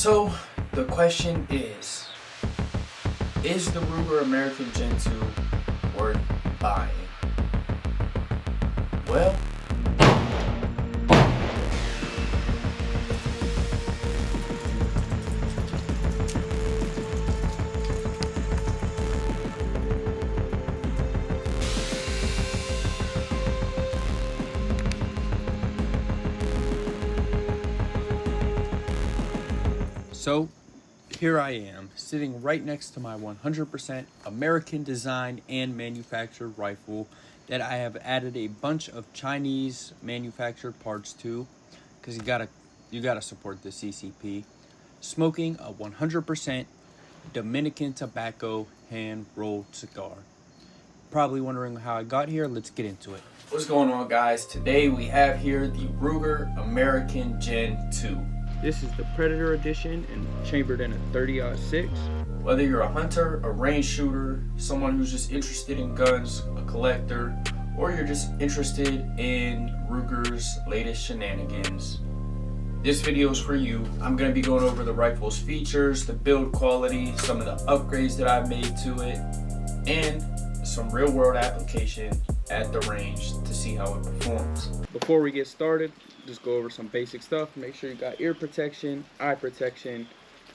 So the question is the Ruger American Gen 2 worth buying? Well, so here I am, sitting right next to my 100% American design and manufactured rifle that I have added a bunch of Chinese manufactured parts to, because you gotta support the CCP. Smoking a 100% Dominican tobacco hand rolled cigar. Probably wondering how I got here. Let's get into it. What's going on, guys? Today we have here the Ruger American Gen 2. This is the Predator edition and chambered in a 30-06. Whether you're a hunter, a range shooter, someone who's just interested in guns, a collector, or you're just interested in Ruger's latest shenanigans, this video is for you. I'm going to be going over the rifle's features, the build quality, some of the upgrades that I've made to it, and some real-world application at the range to see how it performs. Before we get started, just go over some basic stuff. Make sure you got ear protection, eye protection.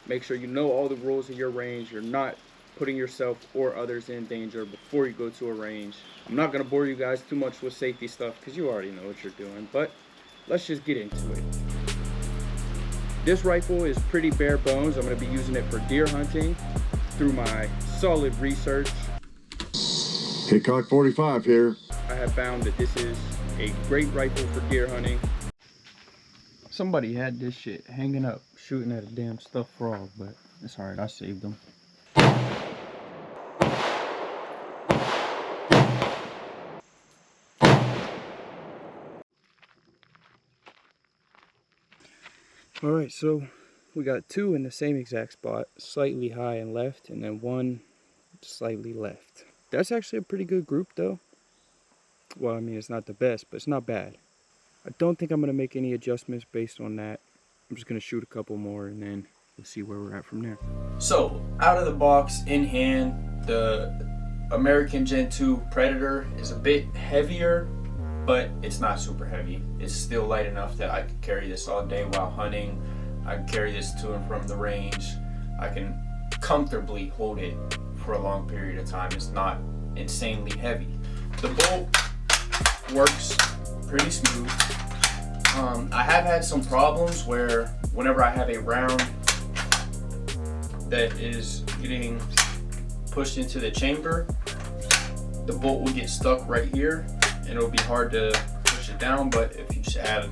Make sure you know all the rules of your range. You're not putting yourself or others in danger before you go to a range. I'm not going to bore you guys too much with safety stuff because you already know what you're doing, but let's just get into it. This rifle is pretty bare bones. I'm going to be using it for deer hunting. Through my solid research, Hickok 45 here. I have found that this is a great rifle for deer hunting. Somebody had this shit hanging up, shooting at a damn stuffed frog, but it's alright, I saved them. Alright, so we got two in the same exact spot, slightly high and left, and then one slightly left. That's actually a pretty good group though. Well, I mean, it's not the best, but it's not bad. I don't think I'm going to make any adjustments based on that. I'm just going to shoot a couple more and then we'll see where we're at from there. So, out of the box, in hand, the American Gen 2 Predator is a bit heavier, but it's not super heavy. It's still light enough that I can carry this all day while hunting. I can carry this to and from the range. I can comfortably hold it for a long period of time. It's not insanely heavy. The bolt works pretty smooth. I have had some problems where whenever I have a round that is getting pushed into the chamber, the bolt will get stuck right here and it'll be hard to push it down, but if you just add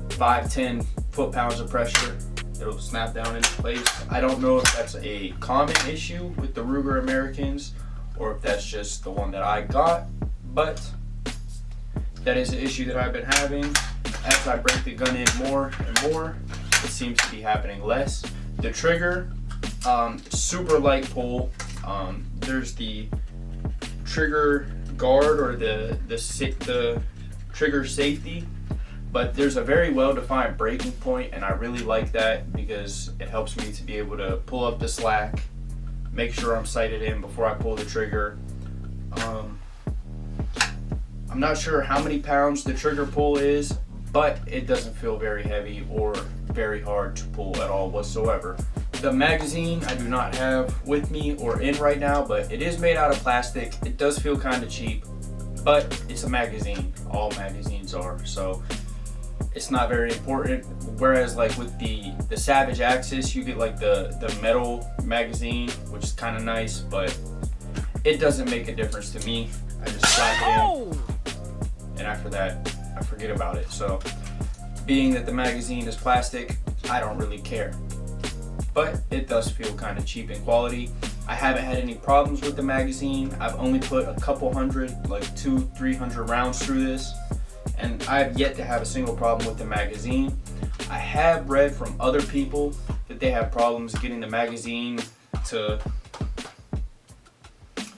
5-10 foot-pounds of pressure, it'll snap down into place. I don't know if that's a common issue with the Ruger Americans or if that's just the one that I got, but that is an issue that I've been having. As I break the gun in more and more, it seems to be happening less. The trigger, super light pull. There's the trigger guard or the trigger safety, but there's a very well-defined breaking point, and I really like that because it helps me to be able to pull up the slack, make sure I'm sighted in before I pull the trigger. I'm not sure how many pounds the trigger pull is, but it doesn't feel very heavy or very hard to pull at all whatsoever. The magazine I do not have with me or in right now, but it is made out of plastic. It does feel kind of cheap, but it's a magazine. All magazines are, so it's not very important. Whereas like with the Savage Axis, you get like the metal magazine, which is kind of nice, but it doesn't make a difference to me. I just slap it in, and after that, I forget about it. So, being that the magazine is plastic, I don't really care. But it does feel kind of cheap in quality. I haven't had any problems with the magazine. I've only put a couple hundred, like 200-300 rounds through this, and I have yet to have a single problem with the magazine. I have read from other people that they have problems getting the magazine to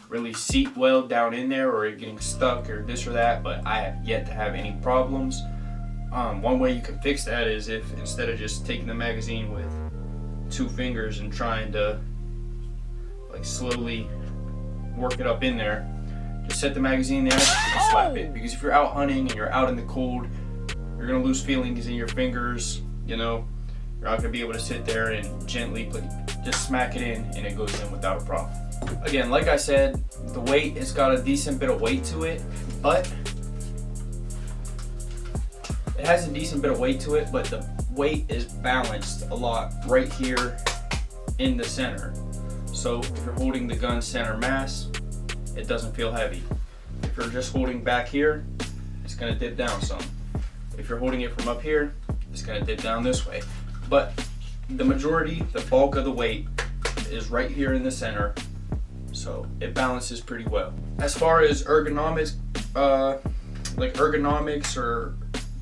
really seat well down in there, or it getting stuck or this or that, but I have yet to have any problems. One way you can fix that is if instead of just taking the magazine with 2 fingers and trying to like slowly work it up in there. Just set the magazine there and slap it. Because if you're out hunting and you're out in the cold, you're gonna lose feelings in your fingers. You know, you're not gonna be able to sit there and gently just smack it in, and it goes in without a problem. Again, like I said, the weight has got a decent bit of weight to it, but it has a decent bit of weight to it, but the weight is balanced a lot right here in the center. So if you're holding the gun center mass, it doesn't feel heavy. If you're just holding back here, it's gonna dip down some. If you're holding it from up here, it's gonna dip down this way. But the majority, the bulk of the weight is right here in the center, so it balances pretty well. As far as ergonomics, or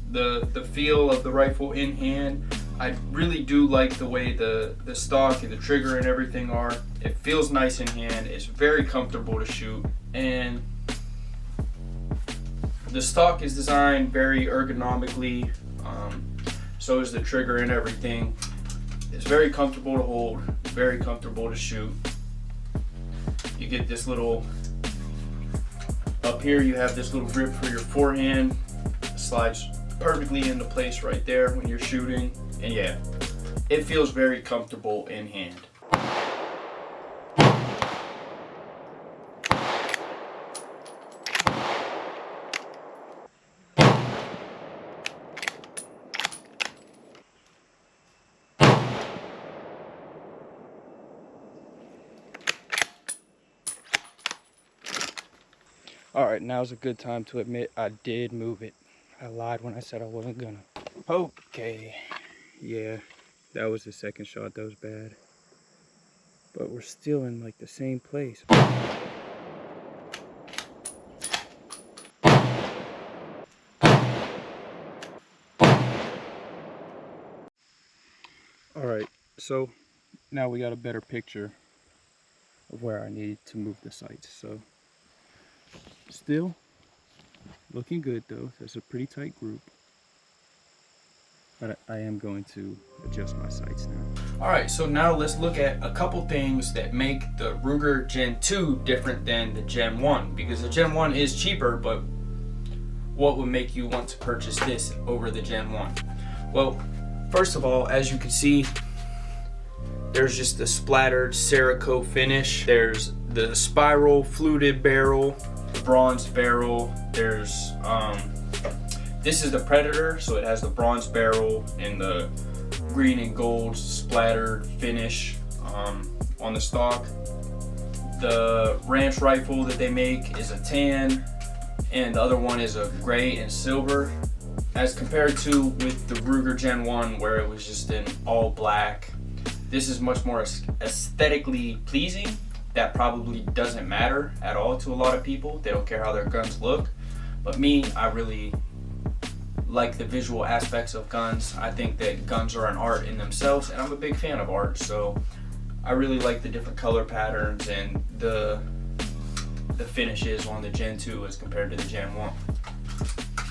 the feel of the rifle in hand, I really do like the way the stock and the trigger and everything are. It feels nice in hand. It's very comfortable to shoot, and the stock is designed very ergonomically. So is the trigger and everything. It's very comfortable to hold, very comfortable to shoot. You get this little, up here you have this little grip for your forehand. It slides perfectly into place right there when you're shooting. And yeah, it feels very comfortable in hand. Alright, now's a good time to admit I did move it. I lied when I said I wasn't gonna. Okay, yeah, that was the second shot, that was bad. But we're still in like the same place. Alright, so now we got a better picture of where I need to move the sights. So still looking good though. That's a pretty tight group. But I am going to adjust my sights now. Alright, so now let's look at a couple things that make the Ruger Gen 2 different than the Gen 1. Because the Gen 1 is cheaper, but what would make you want to purchase this over the Gen 1? Well, first of all, as you can see, there's just the splattered Cerakote finish. There's the spiral fluted barrel, bronze barrel. There's this is the Predator, so it has the bronze barrel and the green and gold splattered finish on the stock. The ranch rifle that they make is a tan, and the other one is a gray and silver, as compared to with the Ruger Gen 1 where it was just in all black. This is much more aesthetically pleasing. That probably doesn't matter at all to a lot of people. They don't care how their guns look. But me, I really like the visual aspects of guns. I think that guns are an art in themselves, and I'm a big fan of art, so I really like the different color patterns and the finishes on the Gen 2 as compared to the Gen 1.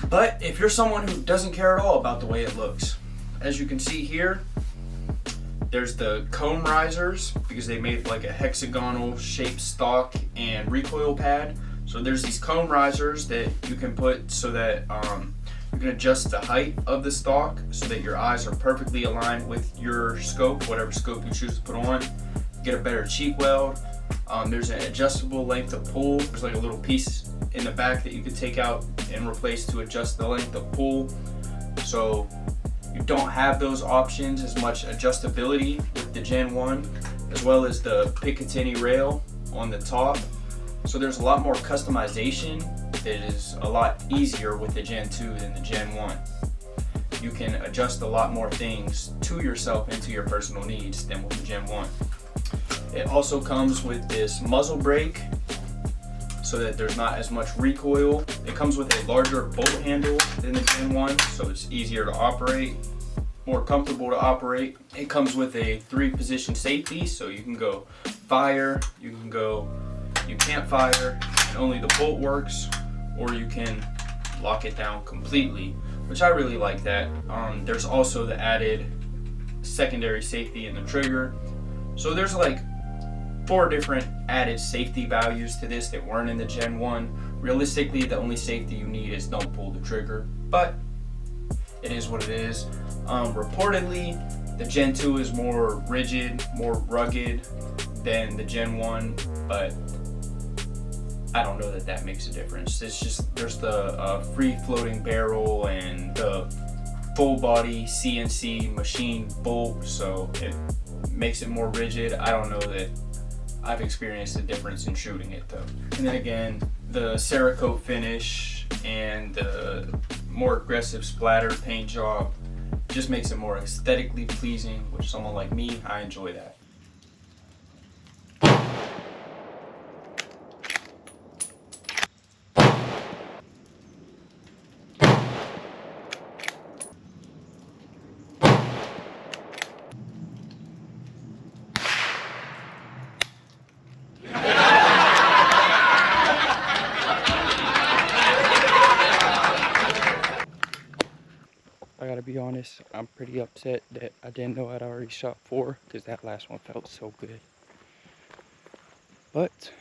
But if you're someone who doesn't care at all about the way it looks, as you can see here, there's the comb risers, because they made like a hexagonal shaped stock and recoil pad. So there's these comb risers that you can put so that you can adjust the height of the stock so that your eyes are perfectly aligned with your scope, whatever scope you choose to put on. Get a better cheek weld. There's an adjustable length of pull. There's like a little piece in the back that you can take out and replace to adjust the length of pull. So you don't have those options, as much adjustability with the Gen 1, as well as the Picatinny rail on the top. So there's a lot more customization that is a lot easier with the Gen 2 than the Gen 1. You can adjust a lot more things to yourself and to your personal needs than with the Gen 1. It also comes with this muzzle brake so that there's not as much recoil. It comes with a larger bolt handle than the Gen 1, so it's easier to operate, more comfortable to operate. It comes with a 3-position safety, so you can go fire, you can't fire, and only the bolt works, or you can lock it down completely, which I really like that. There's also the added secondary safety in the trigger. So there's like 4 different added safety values to this that weren't in the Gen 1. Realistically, the only safety you need is don't pull the trigger, but it is what it is. Reportedly, the Gen 2 is more rigid, more rugged than the Gen 1, but I don't know that that makes a difference. It's just there's the free floating barrel and the full body CNC machine bolt, so it makes it more rigid. I don't know that I've experienced a difference in shooting it though. And then again, the Cerakote finish and the more aggressive splatter paint job just makes it more aesthetically pleasing, which someone like me, I enjoy that. I gotta be honest, I'm pretty upset that I didn't know I'd already shot 4, because that last one felt so good. But,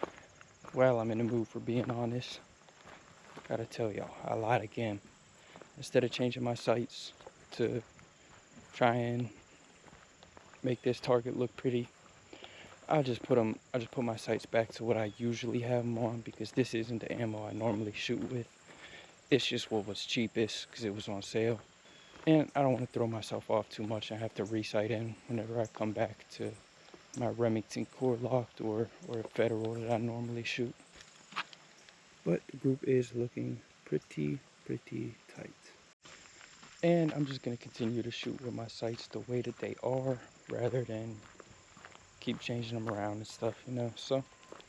well, I'm in the mood for being honest. Gotta tell y'all, I lied again. Instead of changing my sights to try and make this target look pretty, I just put my sights back to what I usually have them on, because this isn't the ammo I normally shoot with. It's just what was cheapest because it was on sale. And I don't want to throw myself off too much. I have to re-sight in whenever I come back to my Remington core locked or a Federal that I normally shoot. But the group is looking pretty tight. And I'm just going to continue to shoot with my sights the way that they are rather than keep changing them around and stuff, you know. So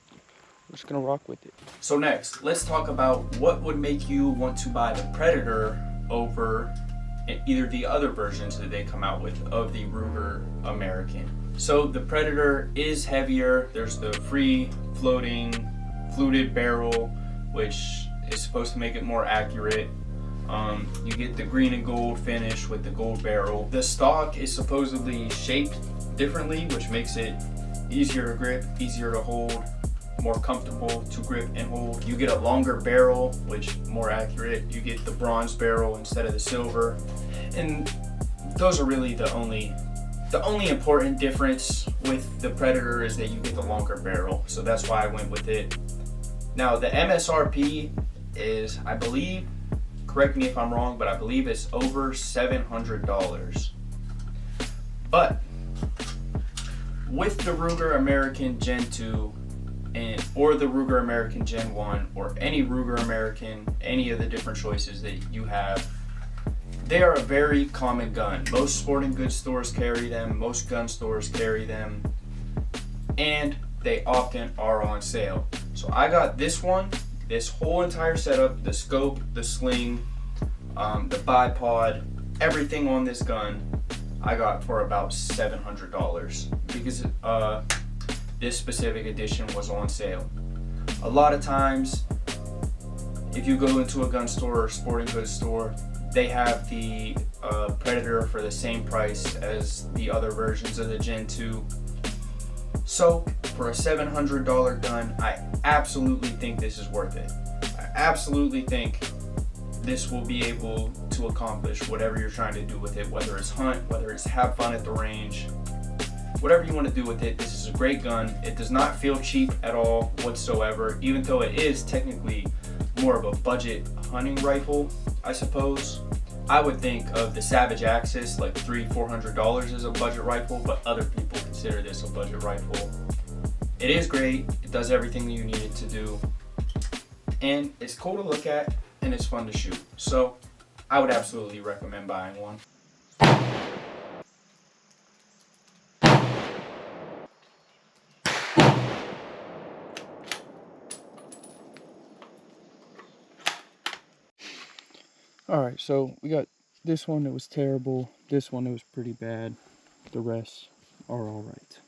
we're just going to rock with it. So next, let's talk about what would make you want to buy the Predator over either the other versions that they come out with of the Ruger American. So the Predator is heavier. There's the free floating fluted barrel, which is supposed to make it more accurate. You get the green and gold finish with the gold barrel. The stock is supposedly shaped differently, which makes it easier to grip, easier to hold, more comfortable to grip and hold. You get a longer barrel, which more accurate. You get the bronze barrel instead of the silver. And those are really the only important difference with the Predator is that you get the longer barrel. So that's why I went with it. Now the MSRP is, I believe, correct me if I'm wrong, but I believe it's over $700. But with the Ruger American Gen 2 or the Ruger American Gen 1 or any Ruger American, any of the different choices that you have, they are a very common gun. Most sporting goods stores carry them, most gun stores carry them, and they often are on sale. So I got this one, this whole entire setup, the scope, the sling, the bipod, everything on this gun, I got for about $700 because this specific edition was on sale. A lot of times, if you go into a gun store or sporting goods store, they have the Predator for the same price as the other versions of the Gen 2. So for a $700 gun, I absolutely think this is worth it. I absolutely think this will be able to accomplish whatever you're trying to do with it, whether it's hunt, whether it's have fun at the range, whatever you want to do with it. This is a great gun. It does not feel cheap at all whatsoever, even though it is technically more of a budget hunting rifle, I suppose. I would think of the Savage Axis, like $300-400 as a budget rifle, but other people consider this a budget rifle. It is great. It does everything you need it to do, and it's cool to look at, and it's fun to shoot. So I would absolutely recommend buying one. Alright, so we got this one that was terrible, this one that was pretty bad, the rest are alright.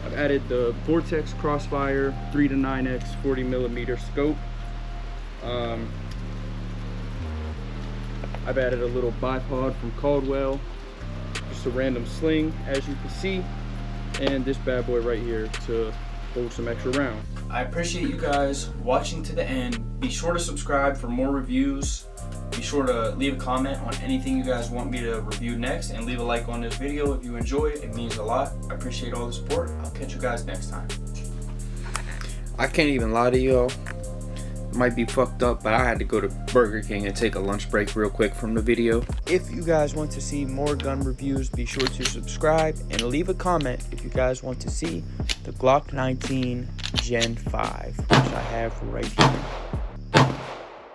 I've added the Vortex Crossfire 3 to 9x 40mm scope. I've added a little bipod from Caldwell, just a random sling, as you can see, and this bad boy right here to hold some extra rounds. I appreciate you guys watching to the end. Be sure to subscribe for more reviews. Be sure to leave a comment on anything you guys want me to review next, and leave a like on this video if you enjoy it. It means a lot. I appreciate all the support. I'll catch you guys next time. I can't even lie to y'all. Might be fucked up, but I had to go to Burger King and take a lunch break real quick from the video. If you guys want to see more gun reviews, be sure to subscribe and leave a comment if you guys want to see the Glock 19 Gen 5, which I have right here.